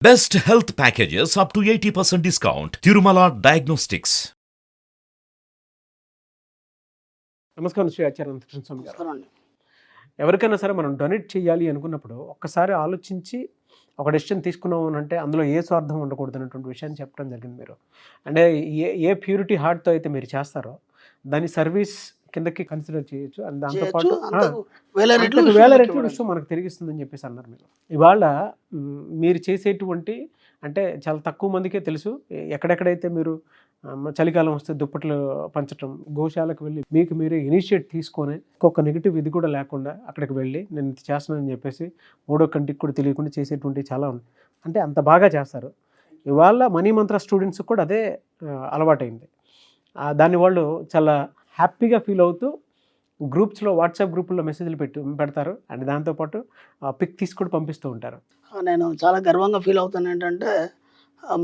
Best health packages up to 80% discount. Tirumala Diagnostics. నమస్కారం శ్రీ ఆచార్య అనంతకృష్ణ స్వామి గారు. నమస్కారం అండి. ఎవరికైనా సరే మనం డొనేట్ చేయాలి అనుకున్నప్పుడు ఒక్కసారి ఆలోచించి ఒక డెసిషన్ తీసుకున్నాము అని అంటే అందులో ఏ స్వార్థం ఉండకూడదు అన్నటువంటి విషయాన్ని చెప్పడం జరిగింది మీరు. అంటే ఏ ప్యూరిటీ హార్ట్తో అయితే మీరు చేస్తారో దాని సర్వీస్ కిందకి కన్సిడర్ చేయొచ్చు. అండ్ దాంతోపాటు చేయొచ్చు, అంతకు వేల రెట్లు వేల విషయం రెట్లు ఇవ్వడం. విషయం మనకు తిరిగిస్తుందని చెప్పేసి అన్నారు మీరు. ఇవాళ మీరు చేసేటువంటి అంటే చాలా తక్కువ మందికే తెలుసు ఎక్కడెక్కడైతే మీరు చలికాలం వస్తే దుప్పట్లు పంచటం, గోశాలకు వెళ్ళి మీకు మీరే ఇనిషియేట్ తీసుకొని ఒక్కొక్క నెగిటివ్ ఇది కూడా లేకుండా అక్కడికి వెళ్ళి నేను ఇది చేస్తున్నానని చెప్పేసి మూడో కంటికి కూడా తెలియకుండా చేసేటువంటి చాలా ఉంది. అంటే అంత బాగా చేస్తారు. ఇవాళ మనీ మంత్ర స్టూడెంట్స్కి కూడా అదే అలవాటైంది. దాన్ని వాళ్ళు చాలా హ్యాపీగా ఫీల్ అవుతూ గ్రూప్స్లో వాట్సాప్ గ్రూపుల్లో మెసేజ్లు పెడతారు. అండ్ దాంతోపాటు పిక్ తీసి కూడా పంపిస్తూ ఉంటారు. నేను చాలా గర్వంగా ఫీల్ అవుతాను ఏంటంటే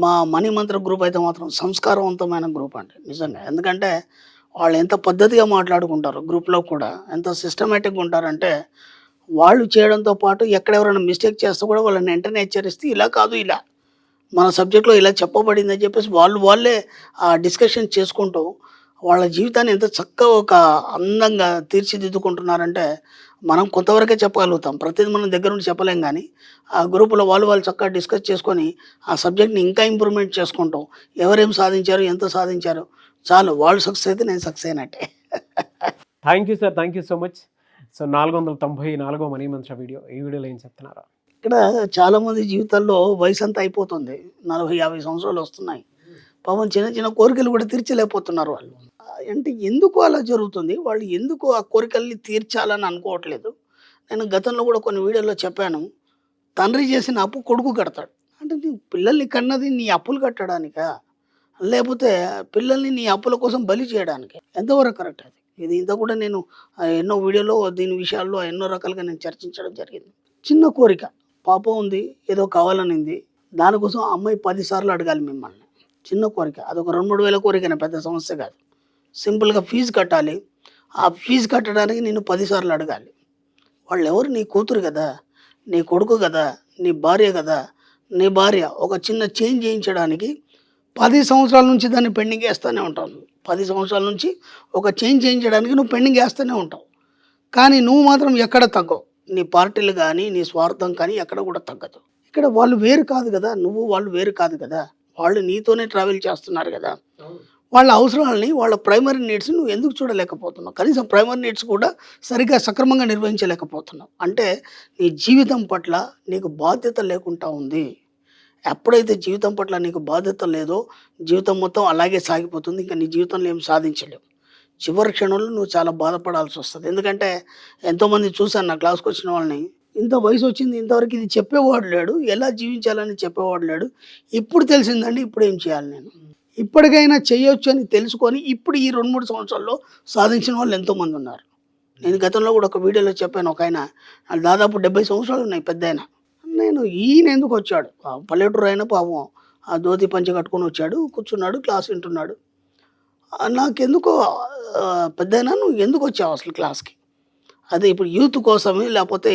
మా మనీ మంత్ర గ్రూప్ అయితే మాత్రం సంస్కారవంతమైన గ్రూప్ అండి నిజంగా. ఎందుకంటే వాళ్ళు ఎంత పద్ధతిగా మాట్లాడుకుంటారు గ్రూప్లో కూడా, ఎంత సిస్టమేటిక్గా ఉంటారంటే వాళ్ళు చేయడంతో పాటు ఎక్కడెవరైనా మిస్టేక్ చేస్తే కూడా వాళ్ళని వెంటనే హెచ్చరిస్తే ఇలా కాదు, ఇలా మన సబ్జెక్ట్లో ఇలా చెప్పబడిందని చెప్పేసి వాళ్ళే డిస్కషన్ చేసుకుంటూ వాళ్ళ జీవితాన్ని ఎంత చక్కగా ఒక అందంగా తీర్చిదిద్దుకుంటున్నారంటే మనం కొంతవరకే చెప్పగలుగుతాం. ప్రతిదీ మనం దగ్గర నుండి చెప్పలేం, కానీ ఆ గ్రూపులో వాళ్ళు చక్కగా డిస్కస్ చేసుకొని ఆ సబ్జెక్ట్ని ఇంకా ఇంప్రూవ్మెంట్ చేసుకుంటాం. ఎవరేం సాధించారు, ఎంత సాధించారు, చాలు వాళ్ళు సక్సెస్ అయితే నేను సక్సెస్ అయినట్టే. Thank you sir, thank you so much. So 494వ మనీ మంత్ర వీడియో, ఈ వీడియోలో ఏం చెప్తున్నారా? ఇక్కడ చాలామంది జీవితాల్లో వయసు అంతా అయిపోతుంది, 40-50 సంవత్సరాలు వస్తున్నాయి. పాపం చిన్న చిన్న కోరికలు కూడా తీర్చలేకపోతున్నారు వాళ్ళు. అంటే ఎందుకు అలా జరుగుతుంది, వాళ్ళు ఎందుకు ఆ కోరికల్ని తీర్చాలని అనుకోవట్లేదు. నేను గతంలో కూడా కొన్ని వీడియోలో చెప్పాను, తండ్రి చేసిన అప్పు కొడుకు కడతాడు. అంటే నీ పిల్లల్ని కన్నది నీ అప్పులు కట్టడానికా, లేకపోతే పిల్లల్ని నీ అప్పుల కోసం బలి చేయడానికి? ఎంతవరకు కరెక్ట్ అది? ఇంత కూడా నేను ఎన్నో వీడియోలో దీని విషయాల్లో ఎన్నో రకాలుగా నేను చర్చించడం జరిగింది. చిన్న కోరిక, పాపం ఉంది, ఏదో కావాలనింది, దానికోసం ఆ అమ్మాయి 10 సార్లు అడగాలి మిమ్మల్ని. చిన్న కోరిక, అదొక 2-3 వేల కోరికనే, పెద్ద సమస్య కాదు. సింపుల్గా ఫీజు కట్టాలి, ఆ ఫీజు కట్టడానికి నేను 10 సార్లు అడగాలి. వాళ్ళు ఎవరు? నీ కూతురు కదా, నీ కొడుకు కదా, నీ భార్య కదా. నీ భార్య ఒక చిన్న చేంజ్ చేయించడానికి 10 సంవత్సరాల నుంచి దాన్ని పెండింగ్ వేస్తూనే ఉంటావు. 10 సంవత్సరాల నుంచి ఒక చేంజ్ చేయించడానికి నువ్వు పెండింగ్ వేస్తూనే ఉంటావు. కానీ నువ్వు మాత్రం ఎక్కడ తగ్గవు. నీ పార్టీలు కానీ నీ స్వార్థం కానీ ఎక్కడ కూడా తగ్గదు. ఇక్కడ వాళ్ళు వేరు కాదు కదా, నువ్వు వాళ్ళు వేరు కాదు కదా. వాళ్ళు నీతోనే ట్రావెల్ చేస్తున్నారు కదా. వాళ్ళ అవసరాలని, వాళ్ళ ప్రైమరీ నీడ్స్ నువ్వు ఎందుకు చూడలేకపోతున్నావు? కనీసం ప్రైమరీ నీడ్స్ కూడా సరిగ్గా సక్రమంగా నిర్వహించలేకపోతున్నావు. అంటే నీ జీవితం పట్ల నీకు బాధ్యత లేకుండా ఉంది. ఎప్పుడైతే జీవితం పట్ల నీకు బాధ్యత లేదో జీవితం మొత్తం అలాగే సాగిపోతుంది. ఇంకా నీ జీవితంలో ఏం సాధించలేవు. చివరి క్షణంలో నువ్వు చాలా బాధపడాల్సి వస్తుంది. ఎందుకంటే ఎంతోమంది చూశాను నా క్లాస్కి వచ్చిన వాళ్ళని, ఇంత వయసు వచ్చింది, ఇంతవరకు ఇది చెప్పేవాడు లేడు, ఎలా జీవించాలని చెప్పేవాడు లేడు. ఇప్పుడు తెలిసిందండి, ఇప్పుడు ఏం చేయాలి నేను, ఇప్పటికైనా చేయొచ్చు అని తెలుసుకొని ఇప్పుడు ఈ 2-3 సంవత్సరాల్లో సాధించిన వాళ్ళు ఎంతోమంది ఉన్నారు. నేను గతంలో కూడా ఒక వీడియోలో చెప్పాను, ఒక ఆయన దాదాపు 70 సంవత్సరాలు ఉన్నాయి పెద్ద ఆయన. నేను ఈయన ఎందుకు వచ్చాడు, పల్లెటూరు అయినా పాపం ఆ ధోతి పంచె కట్టుకొని వచ్చాడు, కూర్చున్నాడు, క్లాస్ వింటున్నాడు. నాకెందుకో పెద్దయినా నువ్వు ఎందుకు వచ్చావు అసలు క్లాస్కి? అదే ఇప్పుడు యూత్ కోసమే, లేకపోతే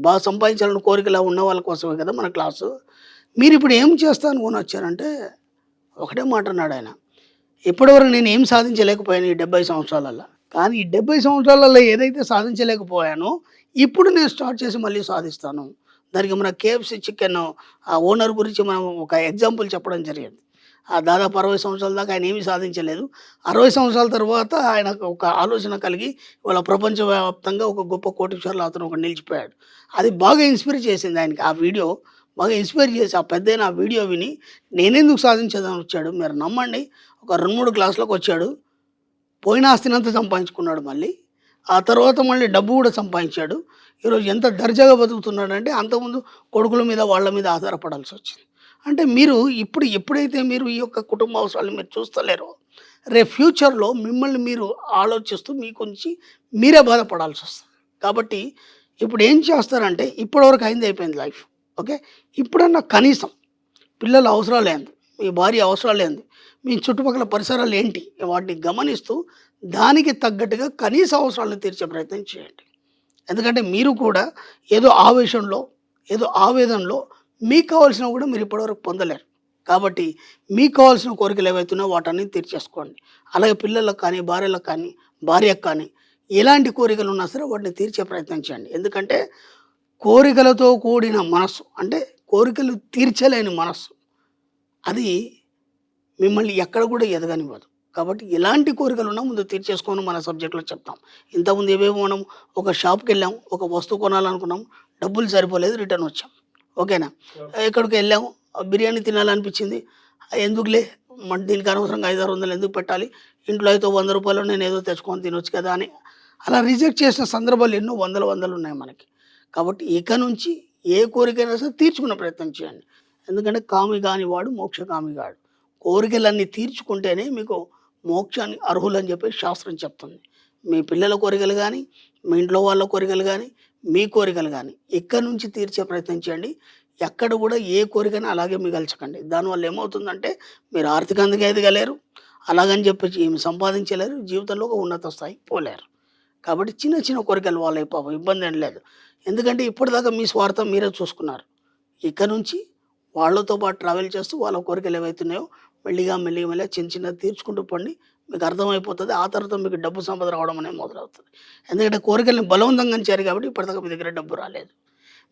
బాగా సంపాదించాలని కోరికలా ఉన్న వాళ్ళ కోసమే కదా మన క్లాసు. మీరు ఇప్పుడు ఏం చేస్తా అనుకుని వచ్చారంటే ఒకటే మాట అన్నాడు ఆయన, ఇప్పటివరకు నేను ఏం సాధించలేకపోయాను ఈ 70 సంవత్సరాలలో, కానీ ఈ 70 సంవత్సరాలలో ఏదైతే సాధించలేకపోయానో ఇప్పుడు నేను స్టార్ట్ చేసి మళ్ళీ సాధిస్తాను. దానికి మన KFC చికెన్ ఆ ఓనర్ గురించి మనం ఒక ఎగ్జాంపుల్ చెప్పడం జరిగింది. దాదాపు 60 సంవత్సరాల దాకా ఆయన ఏమీ సాధించలేదు. 60 సంవత్సరాల తర్వాత ఆయనకు ఒక ఆలోచన కలిగి ఇవాళ ప్రపంచవ్యాప్తంగా ఒక గొప్ప కోటీశ్వరులు అతను ఒక నిలిచిపోయాడు. అది బాగా ఇన్స్పైర్ చేసింది ఆయనకి. ఆ వీడియో బాగా ఇన్స్పైర్ చేసి ఆ పెద్దయిన ఆ వీడియో విని నేనెందుకు సాధించేదని వచ్చాడు. మీరు నమ్మండి, ఒక 2-3 క్లాసులకు వచ్చాడు, పోయిన ఆస్తినంతా సంపాదించుకున్నాడు. మళ్ళీ ఆ తర్వాత మళ్ళీ డబ్బు కూడా సంపాదించాడు. ఈరోజు ఎంత దర్జాగా బతుకుతున్నాడంటే అంతకుముందు కొడుకుల మీద వాళ్ళ మీద ఆధారపడాల్సి వచ్చింది. అంటే మీరు ఎప్పుడైతే మీరు ఈ యొక్క కుటుంబ అవసరాలు మీరు చూస్తలేరో, రేపు ఫ్యూచర్లో మిమ్మల్ని మీరు ఆలోచిస్తూ మీ గురించి మీరే బాధపడాల్సి వస్తుంది. కాబట్టి ఇప్పుడు ఏం చేస్తారంటే ఇప్పటివరకు అయింది, అయిపోయింది లైఫ్, ఓకే. ఇప్పుడన్నా కనీసం పిల్లల అవసరాలు ఏంది, మీ భార్య అవసరాలు ఏంది, మీ చుట్టుపక్కల పరిసరాలు ఏంటి, వాటిని గమనిస్తూ దానికి తగ్గట్టుగా కనీస అవసరాలను తీర్చే ప్రయత్నం చేయండి. ఎందుకంటే మీరు కూడా ఏదో ఆవేశంలో, ఏదో ఆవేదనలో మీకు కావాల్సినవి కూడా మీరు ఇప్పటివరకు పొందలేరు. కాబట్టి మీకు కావాల్సిన కోరికలు ఏవైతున్నాయో వాటన్నీ తీర్చేసుకోండి. అలాగే పిల్లలకు కానీ, భార్యకు కానీ ఎలాంటి కోరికలు ఉన్నా సరే వాటిని తీర్చే ప్రయత్నం చేయండి. ఎందుకంటే కోరికలతో కూడిన మనస్సు, అంటే కోరికలు తీర్చలేని మనస్సు, అది మిమ్మల్ని ఎక్కడ కూడా ఎదగనివ్వదు. కాబట్టి ఎలాంటి కోరికలు ఉన్నా ముందు తీర్చేసుకొని మన సబ్జెక్ట్లో చెప్తాం. ఇంతకుముందు ఏవేమో మనం ఒక షాప్కి వెళ్ళాం, ఒక వస్తువు కొనాలనుకున్నాం, డబ్బులు సరిపోలేదు, రిటర్న్ వచ్చాం. ఓకేనా? ఎక్కడికి వెళ్ళాము, బిర్యానీ తినాలనిపించింది, ఎందుకులే దీనికి అనవసరంగా 500-600 ఎందుకు పెట్టాలి, ఇంట్లో అయితే 100 రూపాయలు నేను ఏదో తెచ్చుకొని తినొచ్చు కదా అని అలా రిజెక్ట్ చేసిన సందర్భాలు ఎన్నో వందలు ఉన్నాయి మనకి. కాబట్టి ఇక నుంచి ఏ కోరికైనా సరే తీర్చుకునే ప్రయత్నం చేయండి. ఎందుకంటే కామి కాని వాడు మోక్షకామి కాడు. కోరికలన్నీ తీర్చుకుంటేనే మీకు మోక్షాన్ని అర్హులని చెప్పి శాస్త్రం చెప్తుంది. మీ పిల్లల కోరికలు కానీ, మీ ఇంట్లో వాళ్ళ కోరికలు కానీ, మీ కోరికలు కానీ ఇక్కడి నుంచి తీర్చే ప్రయత్నం చేయండి. ఎక్కడ కూడా ఏ కోరికైనా అలాగే మిగల్చకండి. దానివల్ల ఏమవుతుందంటే మీరు ఆర్థికంగా ఎదగలేరు, అలాగని చెప్పి ఏమి సంపాదించలేరు, జీవితంలో ఒక ఉన్నత స్థాయికి పోలేరు. కాబట్టి చిన్న చిన్న కోరికలు వాళ్ళ పాపం ఇబ్బంది ఏం లేదు. ఎందుకంటే ఇప్పటిదాకా మీ స్వార్థం మీరే చూసుకున్నారు. ఇక నుంచి వాళ్ళతో పాటు ట్రావెల్ చేస్తూ వాళ్ళ కోరికలు ఏవైతున్నాయో మెల్లిగా చిన్న చిన్నది తీర్చుకుంటూ పండి మీకు అర్థమైపోతుంది. ఆ తర్వాత మీకు డబ్బు సంపద రావడం అనేది మొదలవుతుంది. ఎందుకంటే కోరికల్ని బలవంతంగా చేయారు కాబట్టి ఇప్పటిదాకా మీ దగ్గర డబ్బు రాలేదు.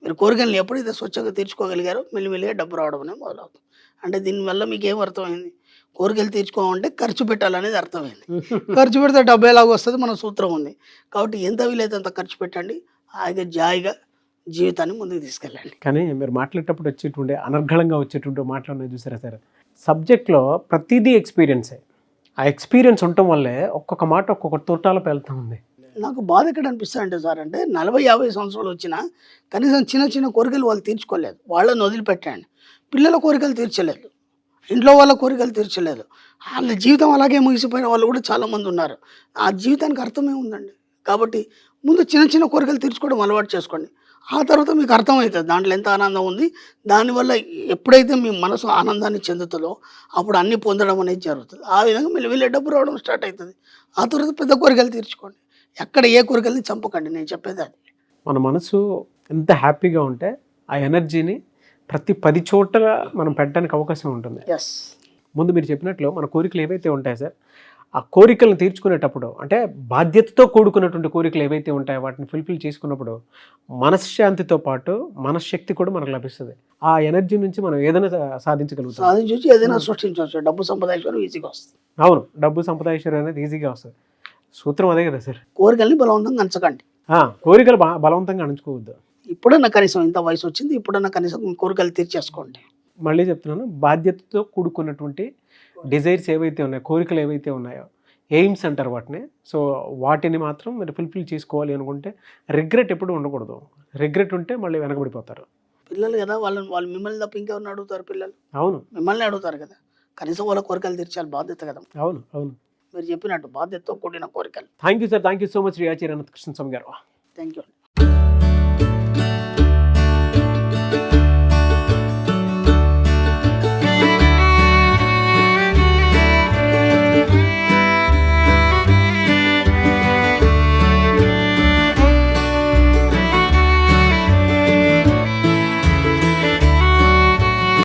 మీరు కోరికల్ని ఎప్పుడైతే స్వచ్ఛంగా తీర్చుకోగలిగారో మెల్లిగా డబ్బు రావడం అనేది మొదలవుతుంది. అంటే దీనివల్ల మీకు ఏం అర్థమైంది? కోరికలు తీర్చుకోవాలంటే ఖర్చు పెట్టాలనేది అర్థమైంది. ఖర్చు పెడితే డబ్బు ఎలాగో వస్తుంది, మన సూత్రం ఉంది. కాబట్టి ఎంత వీలైతే అంత ఖర్చు పెట్టండి, హాయిగా జాయిగా జీవితాన్ని ముందుకు తీసుకెళ్ళండి. కానీ మీరు మాట్లాడేటప్పుడు వచ్చేటువంటి అనర్గళంగా వచ్చేటువంటి మాట్లాడిన చూసారా సార్, సబ్జెక్ట్లో ప్రతిదీ ఎక్స్పీరియన్సే. ఆ ఎక్స్పీరియన్స్ ఉండటం వల్లే ఒక్కొక్క మాట ఒక్కొక్క తోటాలో వెళ్తూ ఉంది. నాకు బాధ ఎక్కడ అనిపిస్తుందంటే సార్, అంటే 40-50 సంవత్సరాలు వచ్చినా కనీసం చిన్న చిన్న కోరికలు వాళ్ళు తీర్చుకోలేదు. వాళ్ళని వదిలిపెట్టండి. పిల్లల కోరికలు తీర్చలేదు, ఇంట్లో వాళ్ళ కోరికలు తీర్చలేదు, వాళ్ళ జీవితం అలాగే ముగిసిపోయిన వాళ్ళు కూడా చాలామంది ఉన్నారు. ఆ జీవితానికి అర్థమే ఉందండి. కాబట్టి ముందు చిన్న చిన్న కోరికలు తీర్చుకోవడం అలవాటు చేసుకోండి. ఆ తర్వాత మీకు అర్థమవుతుంది దాంట్లో ఎంత ఆనందం ఉంది. దానివల్ల ఎప్పుడైతే మీ మనసు ఆనందాన్ని చెందుతుందో అప్పుడు అన్నీ పొందడం అనేది జరుగుతుంది. ఆ విధంగా వెళ్ళే డబ్బు రావడం స్టార్ట్ అవుతుంది. ఆ తర్వాత పెద్ద కోరికలు తీర్చుకోండి. ఎక్కడ ఏ కోరికల్ని చంపకండి, నేను చెప్పేది అది. మన మనసు ఎంత హ్యాపీగా ఉంటే ఆ ఎనర్జీని ప్రతి 10 చోట్ల మనం పెట్టడానికి అవకాశం ఉంటుంది. ఎస్, ముందు మీరు చెప్పినట్లు మన కోరికలు ఏవైతే ఉంటాయో సార్, ఆ కోరికలను తీర్చుకునేటప్పుడు అంటే బాధ్యతతో కూడుకున్నటువంటి కోరికలు ఏవైతే ఉంటాయో వాటిని ఫుల్ఫిల్ చేసుకున్నప్పుడు మనశ్శాంతితో పాటు మనశ్శక్తి కూడా మనకు లభిస్తుంది. ఆ ఎనర్జీ నుంచి మనం ఏదైనా సాధించగలుగుతాం, సాధించవచ్చు, ఏదైనా సృష్టించవచ్చు. డబ్బు సంపాదించడం ఈజీగా వస్తుంది. అవును, డబ్బు సంపాదించడం అనేది ఈజీగా వస్తుంది. సూత్రం అదే కదా సార్. కోరికల్ని బలవంతంగా అంచకండి. కోరికలు బలవంతంగా అణుచుకోవద్దు. ఇప్పుడన్నా కనీసం ఇంత వయసు వచ్చింది, ఇప్పుడన్నా కనీసం మీ కోరికలు తీర్చేసుకోండి. మళ్ళీ చెప్తున్నాను, బాధ్యతతో కూడుకున్నటువంటి డిజైర్స్ ఏవైతే ఉన్నాయో, కోరికలు ఏవైతే ఉన్నాయో, ఎయిమ్స్ అంటారు వాటిని. సో వాటిని మాత్రం మీరు ఫుల్ఫిల్ చేసుకోవాలి అనుకుంటే రిగ్రెట్ ఎప్పుడు ఉండకూడదు. రిగ్రెట్ ఉంటే మళ్ళీ వెనకబడిపోతారు. పిల్లలు కదా, వాళ్ళు మిమ్మల్ని తప్ప ఇంకెవరిని అడుగుతారు? పిల్లలు అవును, మిమ్మల్ని అడుగుతారు కదా. కనీసం వాళ్ళ కోరికలు తీర్చాలి, బాధ్యత కదా. అవును అవును, మీరు చెప్పినట్టు బాధ్యతతో కూడిన కోరికలు. Thank you sir, thank you so much Shri Acharya Anantakrishna Swami గారు. Thank you.